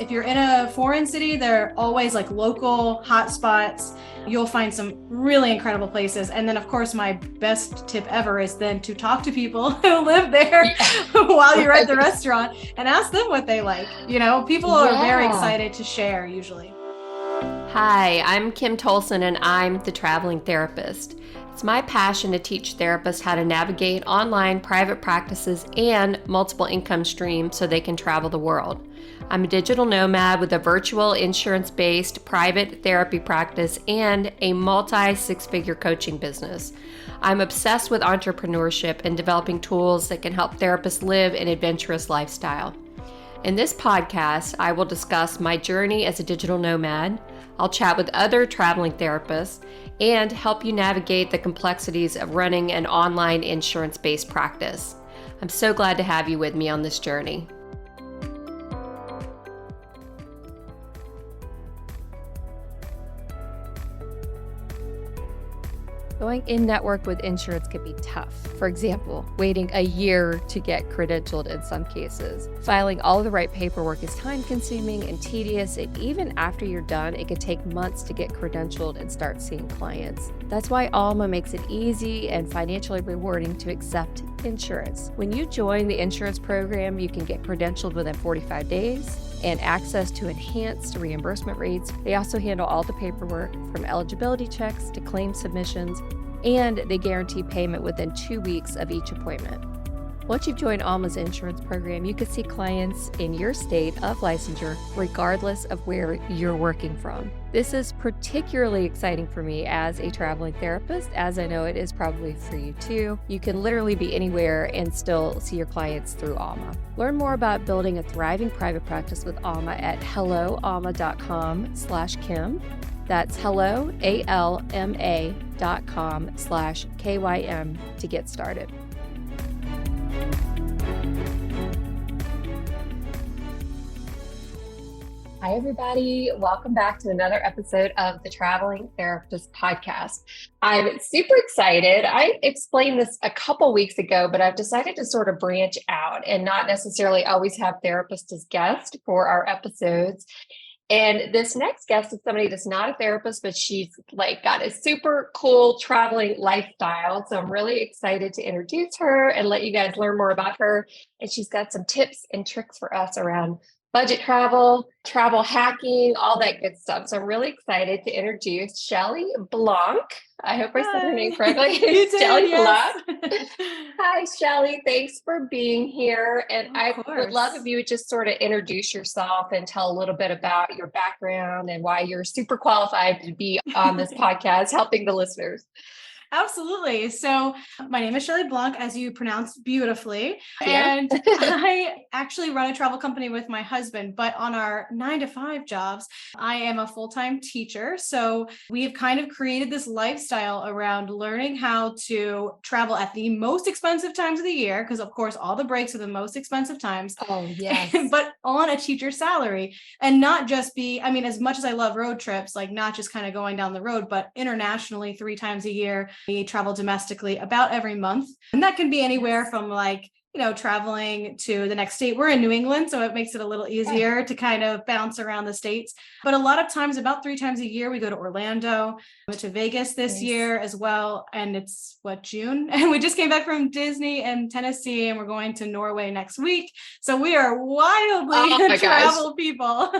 If you're in a foreign city, there are always like local hotspots. You'll find some really incredible places. And then, of course, my best tip ever is then to talk to people who live there while you're at the restaurant and ask them what they like. You know, people are very excited to share usually. Hi, I'm Kim Tolson and I'm the traveling therapist. It's my passion to teach therapists how to navigate online private practices and multiple income streams so they can travel the world. I'm a digital nomad with a virtual insurance-based private therapy practice and a multi-six-figure coaching business. I'm obsessed with entrepreneurship and developing tools that can help therapists live an adventurous lifestyle. In this podcast, I will discuss my journey as a digital nomad. I'll chat with other traveling therapists and help you navigate the complexities of running an online insurance-based practice. I'm so glad to have you with me on this journey. Going in-network with insurance can be tough. For example, waiting a year to get credentialed in some cases. Filing all of the right paperwork is time-consuming and tedious, and even after you're done, it can take months to get credentialed and start seeing clients. That's why Alma makes it easy and financially rewarding to accept insurance. When you join the insurance program, you can get credentialed within 45 days and access to enhanced reimbursement rates. They also handle all the paperwork from eligibility checks to claim submissions, and they guarantee payment within 2 weeks of each appointment. Once you've joined Alma's insurance program, you can see clients in your state of licensure regardless of where you're working from. This is particularly exciting for me as a traveling therapist, as I know it is probably for you too. You can literally be anywhere and still see your clients through Alma. Learn more about building a thriving private practice with Alma at helloalma.com/Kim. That's helloalma.com/KYM to get started. Hi, everybody. Welcome back to another episode of the Traveling Therapist Podcast. I'm super excited. I explained this a couple weeks ago, but I've decided to sort of branch out and not necessarily always have therapists as guests for our episodes. And this next guest is somebody that's not a therapist, but she's like got a super cool traveling lifestyle. So I'm really excited to introduce her and let you guys learn more about her. And she's got some tips and tricks for us around budget travel, travel hacking, all that good stuff. So I'm really excited to introduce Shelly Blanc. I hope I said her name correctly. Shelly Blanc. Hi, Shelly. Thanks for being here. And I would love if you would just sort of introduce yourself and tell a little bit about your background and why you're super qualified to be on this podcast, helping the listeners. Absolutely. So my name is Shelly Blanc, as you pronounced beautifully. Yeah. And I actually run a travel company with my husband, but on our 9-to-5 jobs, I am a full-time teacher. So we've kind of created this lifestyle around learning how to travel at the most expensive times of the year, because of course, all the breaks are the most expensive times. Oh, yes. But on a teacher's salary, and not just be, I mean, as much as I love road trips, like not just kind of going down the road, but internationally 3 times a year. We travel domestically about every month. And that can be anywhere from like, you know, traveling to the next state. We're in New England, so it makes it a little easier to kind of bounce around the states. But a lot of times, about 3 times a year, we go to Orlando, went to Vegas this year as well. And it's June? And we just came back from Disney and Tennessee, and we're going to Norway next week. So we are wildly travel people.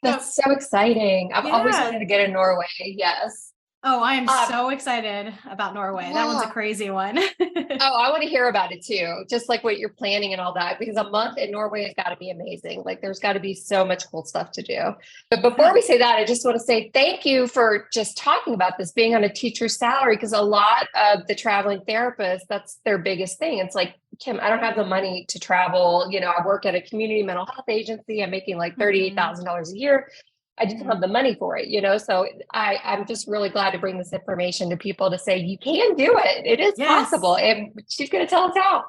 That's so exciting. I've always wanted to get to Norway. Yes. Oh, I am so excited about Norway. That one's a crazy one. I want to hear about it too. Just like what you're planning and all that, because a month in Norway has got to be amazing. Like there's got to be so much cool stuff to do. But before we say that, I just want to say thank you for just talking about this being on a teacher's salary, because a lot of the traveling therapists, that's their biggest thing. It's like, Kim, I don't have the money to travel. You know, I work at a community mental health agency. I'm making like $38,000 a year. I just don't have the money for it, you know? So I'm just really glad to bring this information to people to say, you can do it. It is possible. And she's going to tell us how.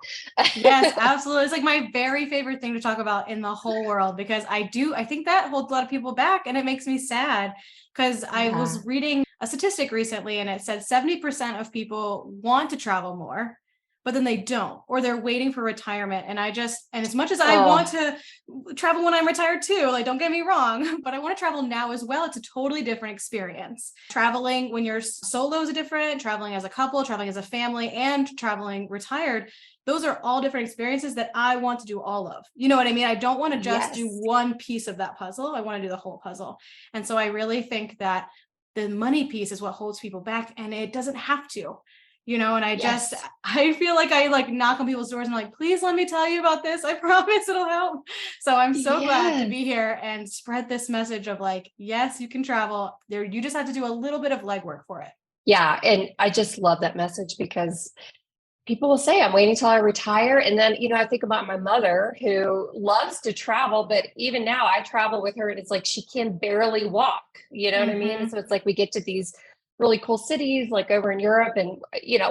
Yes, absolutely. It's like my very favorite thing to talk about in the whole world, because I think that holds a lot of people back, and it makes me sad because I was reading a statistic recently and it said 70% of people want to travel more, but then they don't, or they're waiting for retirement. And as much as I want to travel when I'm retired too, like, don't get me wrong, but I want to travel now as well. It's a totally different experience. Traveling when you're solo is different, traveling as a couple, traveling as a family, and traveling retired. Those are all different experiences that I want to do all of. You know what I mean? I don't want to just do one piece of that puzzle. I want to do the whole puzzle. And so I really think that the money piece is what holds people back, and it doesn't have to. And I feel like I like knock on people's doors and I'm like, please let me tell you about this. I promise it'll help. So I'm so glad to be here and spread this message of like, yes, you can travel there. You just have to do a little bit of legwork for it. Yeah. And I just love that message, because people will say, I'm waiting till I retire. And then, I think about my mother who loves to travel, but even now I travel with her and it's like, she can barely walk, you know what I mean? So it's like, we get to these really cool cities, like over in Europe, and,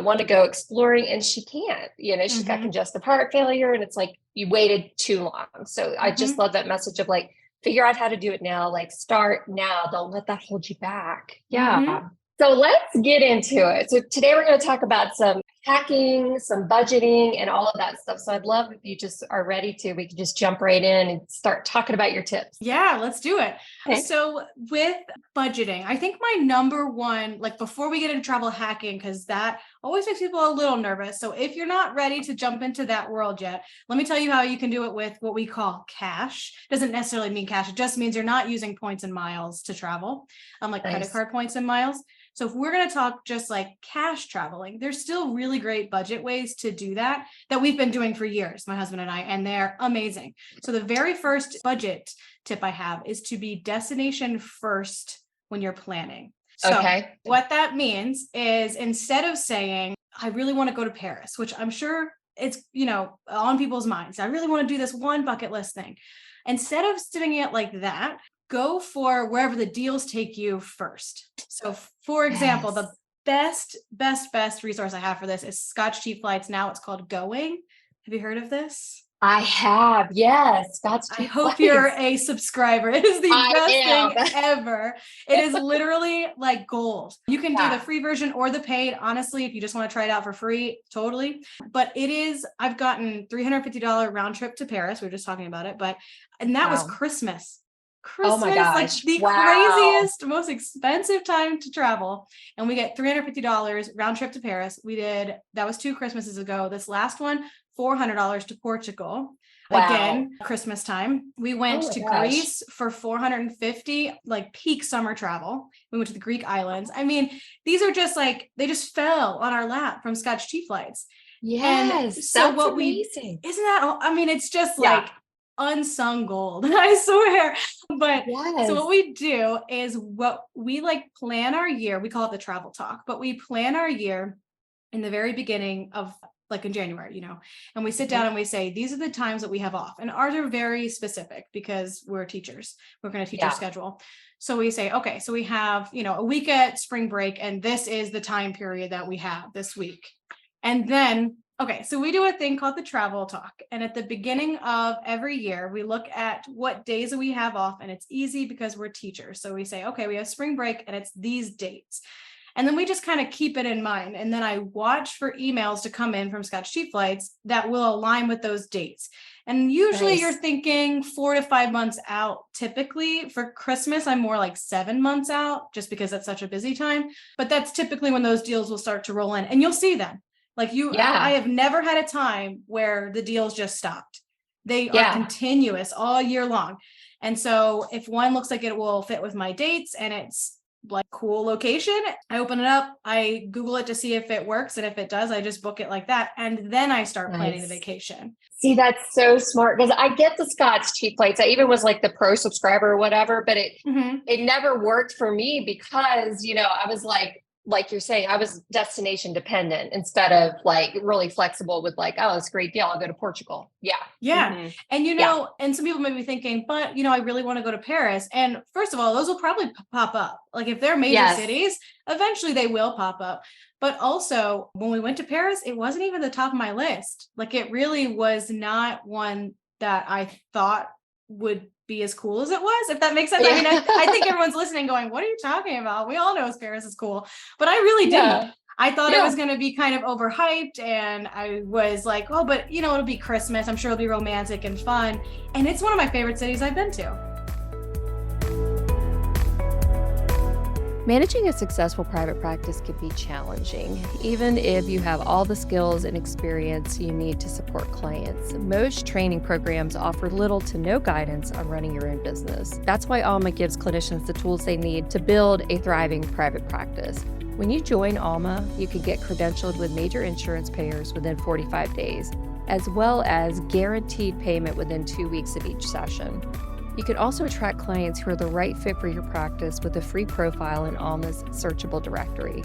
want to go exploring, and she can't, she's got congestive heart failure, and it's like, you waited too long. So I just love that message of like, figure out how to do it now, like start now. Don't let that hold you back. Yeah. So let's get into it. So today we're going to talk about some hacking, some budgeting, and all of that stuff. So I'd love if you just are ready to, we can just jump right in and start talking about your tips. Yeah, let's do it. Okay. So with budgeting, I think my number one, like before we get into travel hacking, because that always makes people a little nervous. So if you're not ready to jump into that world yet, let me tell you how you can do it with what we call cash. Doesn't necessarily mean cash. It just means you're not using points and miles to travel, like credit card points and miles. So if we're going to talk just like cash traveling, there's still really great budget ways to do that we've been doing for years, my husband and I, and they're amazing. So the very first budget tip I have is to be destination first when you're planning. So what that means is, instead of saying, I really want to go to Paris, which I'm sure it's, on people's minds, I really want to do this one bucket list thing. Instead of doing it like that, go for wherever the deals take you first. So for example, the best resource I have for this is Scotch Cheap Flights. Now it's called Going. Have you heard of this? I have. Yes. I hope you're a subscriber. It is the best thing ever. It is literally like gold. You can do the free version or the paid. Honestly, if you just want to try it out for free, totally. But I've gotten $350 round trip to Paris. We were just talking about it, and that was Christmas. Oh my gosh. Like the craziest, most expensive time to travel. And we get $350 round trip to Paris. That was 2 Christmases ago. This last one, $400 to Portugal. Again, Christmas time. We went to Greece for $450, like peak summer travel. We went to the Greek islands. I mean, these are just like, they just fell on our lap from Scotch Cheap Flights. Yes. And so that's amazing. Isn't that, I mean, it's just like unsung gold, I swear. But so what we do is what we plan our year. We call it the travel talk, but we plan our year in the very beginning of in January, and we sit down and we say, these are the times that we have off. And ours are very specific because we're teachers. We're going to teach our schedule. So we say, okay, so we have, a week at spring break, and this is the time period that we have this week. And then so we do a thing called the travel talk. And at the beginning of every year, we look at what days we have off, and it's easy because we're teachers. So we say, okay, we have spring break and it's these dates. And then we just kind of keep it in mind. And then I watch for emails to come in from Scotch Cheap Flights that will align with those dates. And usually you're thinking 4 to 5 months out. Typically for Christmas, I'm more like 7 months out, just because that's such a busy time. But that's typically when those deals will start to roll in, and you'll see them. I have never had a time where the deals just stopped. They are continuous all year long. And so if one looks like it will fit with my dates and it's like cool location, I open it up, I Google it to see if it works. And if it does, I just book it like that. And then I start planning the vacation. See, that's so smart, because I get the Scotch Cheap Flights. I even was like the pro subscriber or whatever, but it never worked for me because, I was like you're saying, I was destination dependent instead of really flexible with oh, it's a great deal, I'll go to Portugal. And and some people may be thinking, but I really want to go to Paris. And first of all, those will probably pop up. If they're major cities, eventually they will pop up. But also when we went to Paris, it wasn't even the top of my list. It really was not one that I thought would be as cool as it was, if that makes sense. I mean, I think everyone's listening going, what are you talking about? We all know Paris is cool, but I really didn't. I thought it was going to be kind of overhyped, and I was like, oh, but it'll be Christmas. I'm sure it'll be romantic and fun. And it's one of my favorite cities I've been to. Managing a successful private practice can be challenging, even if you have all the skills and experience you need to support clients. Most training programs offer little to no guidance on running your own business. That's why Alma gives clinicians the tools they need to build a thriving private practice. When you join Alma, you can get credentialed with major insurance payers within 45 days, as well as guaranteed payment within 2 weeks of each session. You can also attract clients who are the right fit for your practice with a free profile in Alma's searchable directory.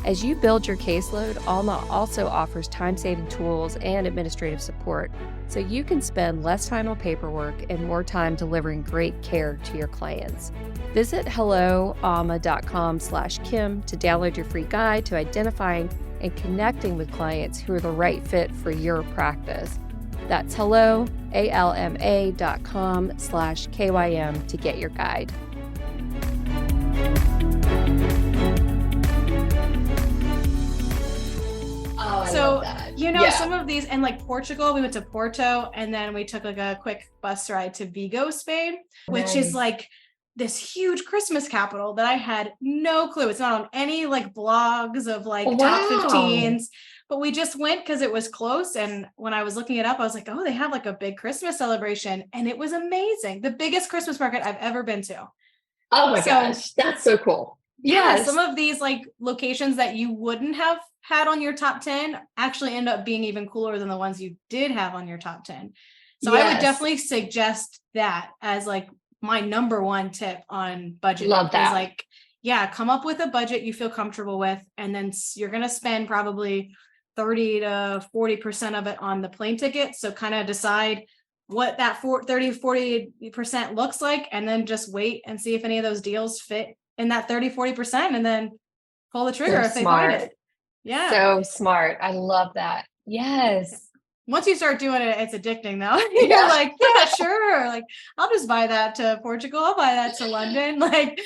As you build your caseload, Alma also offers time-saving tools and administrative support, so you can spend less time on paperwork and more time delivering great care to your clients. Visit helloalma.com/Kim to download your free guide to identifying and connecting with clients who are the right fit for your practice. That's helloalma.com/KYM to get your guide. Oh, I So, love that. some of these, and like Portugal, we went to Porto, and then we took like a quick bus ride to Vigo, Spain, which is Nice. like this huge Christmas capital that I had no clue. It's not on any like blogs of like top Wow. 15s, but we just went because it was close. And when I was looking it up, I was like, oh, they have like a big Christmas celebration. And it was amazing. The biggest Christmas market I've ever been to. Oh my So- gosh, that's so cool. Yeah, Yes. some of these like locations that you wouldn't have had on your top 10 actually end up being even cooler than the ones you did have on your top 10. So I would Yes. definitely suggest that as like my number one tip on budget. Love that. Is like, yeah, come up with a budget you feel comfortable with, and then you're going to spend probably 30 to 40% of it on the plane ticket. So kind of decide what that 30-40% looks like, and then just wait and see if any of those deals fit in that 30-40%, and then pull the trigger So if they find smart. it. Yeah. So smart. I love that. Yes. Once you start doing it, it's addicting though. Yeah. You're like, yeah, sure. Like, I'll just buy that to Portugal. I'll buy that to London. Like,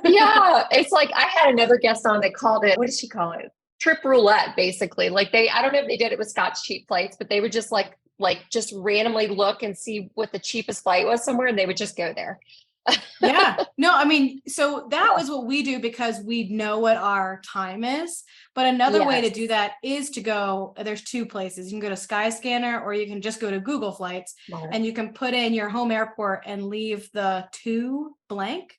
Yeah. It's like I had another guest on that called it, what did she call it? Trip roulette, basically. Like I don't know if they did it with Scott's cheap flights, but they would just like just randomly look and see what the cheapest flight was somewhere, and they would just go there. yeah, no, I mean, so that was what we do because we know what our time is. But another way to Yes. do that is to go, there's two places. You can go to Skyscanner, or you can just go to Google Flights, and you can put in your home airport and leave the to blank.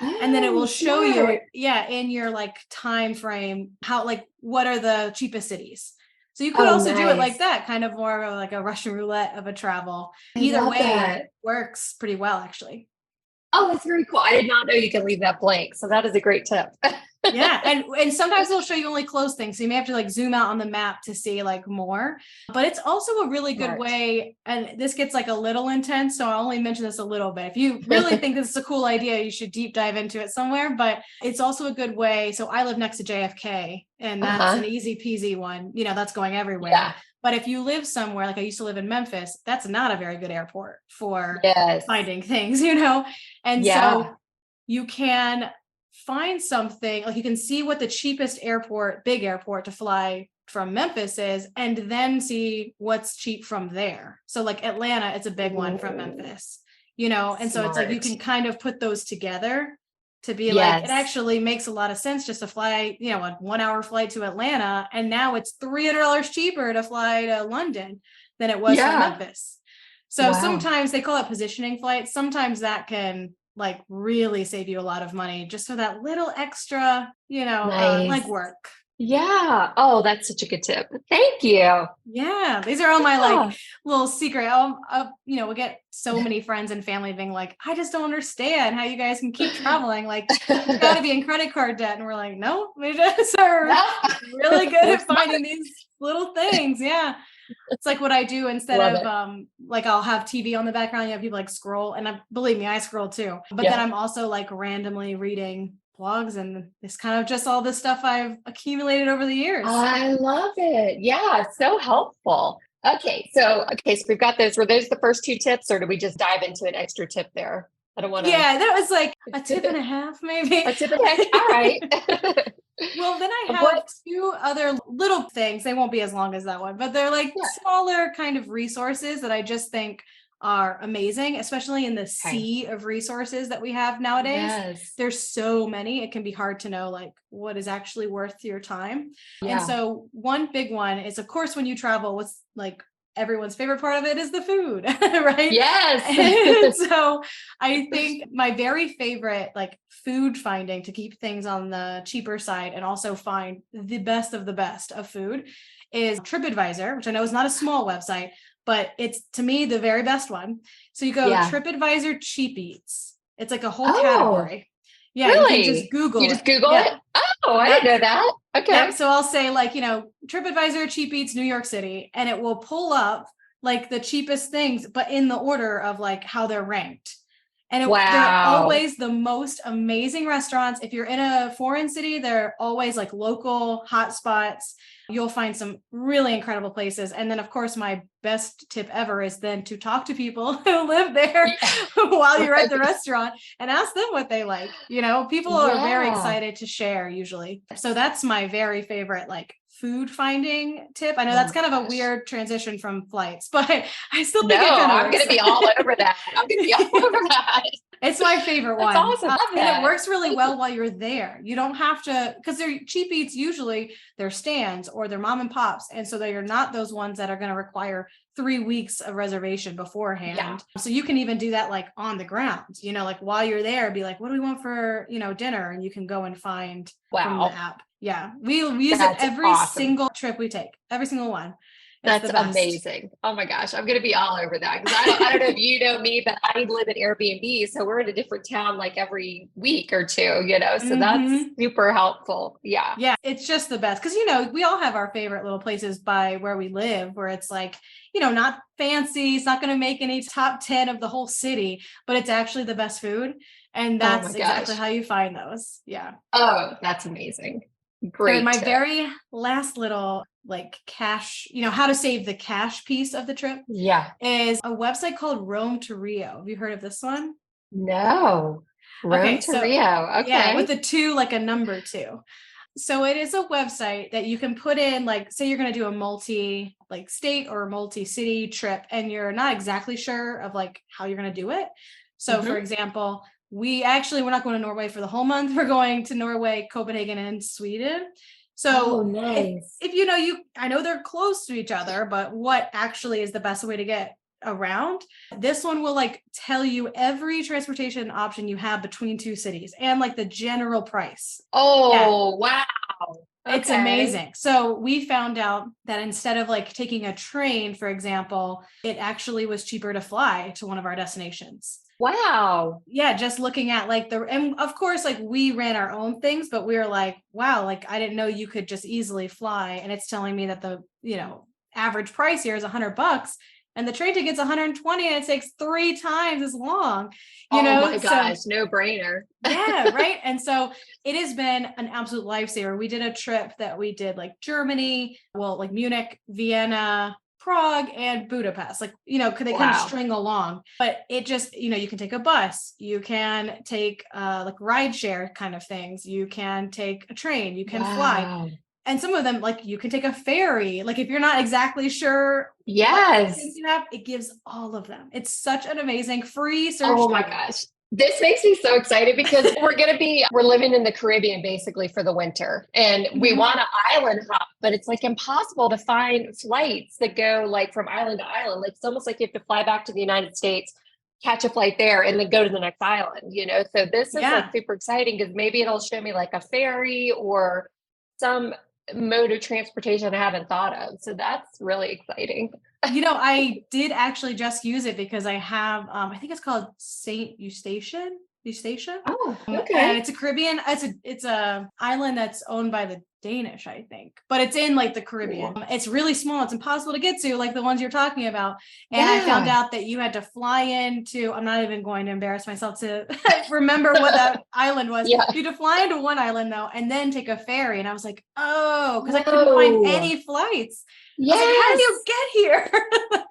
And then it will show you, in your like time frame, how like what are the cheapest cities. So you could also do it nice. like that, kind of more of like a Russian roulette of a travel. I Either love way, that. it works pretty well, actually. Oh, that's very cool. I did not know you can leave that blank. So that is a great tip. Yeah, and sometimes they'll show you only close things, so you may have to like zoom out on the map to see like more. But it's also a really good Smart. way, and this gets like a little intense, so I'll only mention this a little bit. If you really think this is a cool idea, you should deep dive into it somewhere. But it's also a good way. So I live next to JFK, and that's an easy peasy one. That's going everywhere. Yeah. But if you live somewhere, like I used to live in Memphis, that's not a very good airport for Yes. finding things, and so you can find something, like you can see what the cheapest big airport to fly from Memphis is, and then see what's cheap from there. So like Atlanta, it's a big one from Memphis, and so it's like you can kind of put those together to be like, it actually makes a lot of sense just to fly, a 1 hour flight to Atlanta, and now it's $300 cheaper to fly to London than it was from Memphis. So sometimes they call it positioning flights. Sometimes that can like really save you a lot of money just for that little extra, Nice. legwork. Yeah. Oh, that's such a good tip. Thank you. Yeah, these are all my like little secret. We'll get so many friends and family being like, I just don't understand how you guys can keep traveling. Like, you got to be in credit card debt, and we're like, no, we just are really good at finding these little things. Yeah. It's like what I do instead of like I'll have TV on the background. You have people like scroll, and believe me, I scroll too. But then I'm also like randomly reading blogs, and it's kind of just all the stuff I've accumulated over the years. I love it. Yeah, so helpful. Okay, so we've got those. Were those the first two tips, or do we just dive into an extra tip there? I don't want to. Yeah, that was like a tip and a half, maybe. A tip and a half. All right. Well, then I have What? two other little things. They won't be as long as that one, but they're like Yeah. smaller kind of resources that I just think are amazing, especially in the Okay. sea of resources that we have nowadays. Yes. There's so many, it can be hard to know like what is actually worth your time. And Yeah. so one big one is, of course, when you travel, what's like everyone's favorite part of it is the food, right? And Yes. so I think my very favorite like food finding to keep things on the cheaper side and also find the best of the best of food is TripAdvisor, which I know is not a small website, but it's to me the very best one. So you go Yeah. TripAdvisor cheap eats. It's like a whole Oh, category. Yeah, you can just really? You Google it. just Google Yeah. it? Oh, I Yep. didn't know that. Yep. Okay. So I'll say like, TripAdvisor cheap eats New York City, and it will pull up like the cheapest things, but in the order of like how they're ranked. And they're Wow. always the most amazing restaurants. If you're in a foreign city, they're always like local hotspots. You'll find some really incredible places. And then, of course, my best tip ever is then to talk to people who live there Yeah. while you're at the Right. restaurant and ask them what they like. People are very Yeah. excited to share usually. So that's my very favorite, like food finding tip. I know Oh that's my kind of a gosh. weird transition from flights, but I still No, think it kind of I'm going works. to be all over that. I'm going to be all over that. It's my favorite That's one. awesome. Love And it that. works really well while you're there. You don't have to, because they're cheap eats, usually they're stands or they're mom and pops. And so they're not those ones that are going to require 3 weeks of reservation beforehand. Yeah. So you can even do that like on the ground, like while you're there, be like, what do we want for, dinner? And you can go and find from the Wow. app. Yeah. We use it That's every awesome. single trip we take, every single one. It's That's the best. amazing. Oh my gosh. I'm going to be all over that because I don't know if you know me, but I live in Airbnb. So we're in a different town like every week or two, so that's Mhm. super helpful. Yeah. Yeah, it's just the best because we all have our favorite little places by where we live where it's like, not fancy, it's not going to make any top 10 of the whole city, but it's actually the best food. And Oh my that's exactly gosh. how you find those. Yeah. Oh, that's amazing. And then Great my tip. very last little like cash, how to save the cash piece of the trip Yeah. is a website called Rome to Rio. Have you heard of this one? No. Rome Okay, to so Rio. yeah, with Okay. a two, like a number two. So it is a website that you can put in, like, say you're going to do a multi like state or multi city trip and you're not exactly sure of like how you're going to do it. So for Hmm. example, we're not going to Norway for the whole month. We're going to Norway, Copenhagen, and Sweden. Oh, So nice. if I know they're close to each other, but what actually is the best way to get around? This one will like tell you every transportation option you have between two cities and like the general price. Yeah, Oh, wow. it's Okay. amazing. So we found out that instead of like taking a train, for example, it actually was cheaper to fly to one of our destinations. Wow. Yeah, just looking at like and of course, like we ran our own things, but we were like, wow, like I didn't know you could just easily fly. And it's telling me that the, average price here is $100 and the train ticket's 120 and it takes 3 times as long, Oh my so gosh. No brainer. yeah, right. And so it has been an absolute lifesaver. We did a trip that we did like Germany, well, like Munich, Vienna, Prague, and Budapest. Like, could they kind of Wow. string along? But it just, you can take a bus, you can take like ride share kind of things, you can take a train, you can fly. Wow. And some of them, like you can take a ferry. Like if you're not exackly sure what things Yes. you have, it gives all of them. It's such an amazing free search Oh my tool. gosh. This makes me so excited because we're living in the Caribbean basically for the winter and we Mhm. want to island hop, but it's like impossible to find flights that go like from island to island. Like it's almost like you have to fly back to the United States, catch a flight there and then go to the next island. So this is like Yeah. super exciting because maybe it'll show me like a ferry or some mode of transportation I haven't thought of. So that's really exciting. I did actually just use it because I have I think it's called Saint Eustachian. Eustatia. Oh, And okay. it's a Caribbean, it's a island that's owned by the Danish, I think. But it's in like the Caribbean. Cool. It's really small. It's impossible to get to, like the ones you're talking about. And I found Yeah. out that you had to fly into, I'm not even going to embarrass myself to remember what that island was. Yeah. You had to fly into one island though, and then take a ferry. And I was like, oh, because I couldn't find Whoa. any flights. I was like, how do Yes. you get here?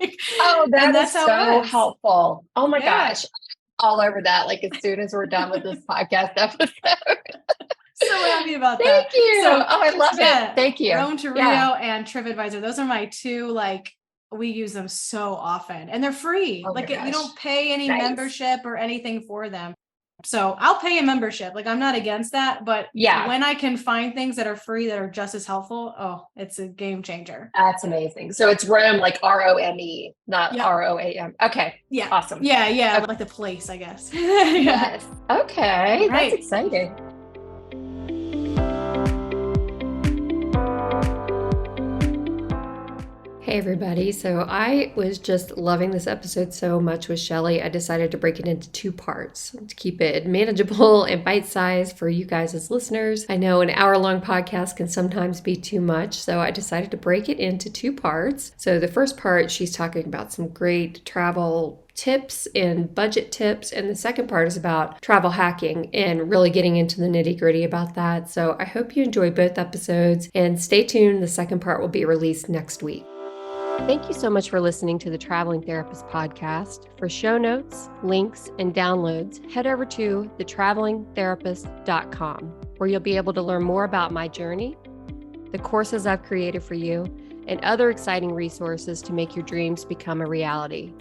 Like, Oh, and that that's is how it so was. helpful. Oh my Yeah. gosh. All over that, like as soon as we're done with this podcast episode. So when happy about that. Thank you. So, oh, I love it. Thank you. Rome to Rio Yeah. and TripAdvisor. Those are my two, like, we use them so often and they're free. Oh my Like you gosh. don't pay any Nice. membership or anything for them. So I'll pay a membership. Like I'm not against that, but Yeah. when I can find things that are free that are just as helpful, oh, it's a game changer. That's amazing. So it's Rome, like ROME, not Yep. ROAM. Okay. Yeah. Awesome. Yeah. Yeah. Okay. Like the place, I guess. Yes. Okay. Right. That's exciting. Hey everybody, so I was just loving this episode so much with Shelly, I decided to break it into 2 parts to keep it manageable and bite-sized for you guys as listeners. I know an hour-long podcast can sometimes be too much, so I decided to break it into 2 parts. So the first part, she's talking about some great travel tips and budget tips, and the second part is about travel hacking and really getting into the nitty-gritty about that. So I hope you enjoy both episodes, and stay tuned, the second part will be released next week. Thank you so much for listening to the Traveling Therapist podcast. For show notes, links, and downloads, head over to thetravelingtherapist.com, where you'll be able to learn more about my journey, the courses I've created for you, and other exciting resources to make your dreams become a reality.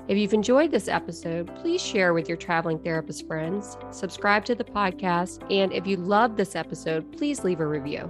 If you've enjoyed this episode, please share with your traveling therapist friends, subscribe to the podcast, and if you loved this episode, please leave a review.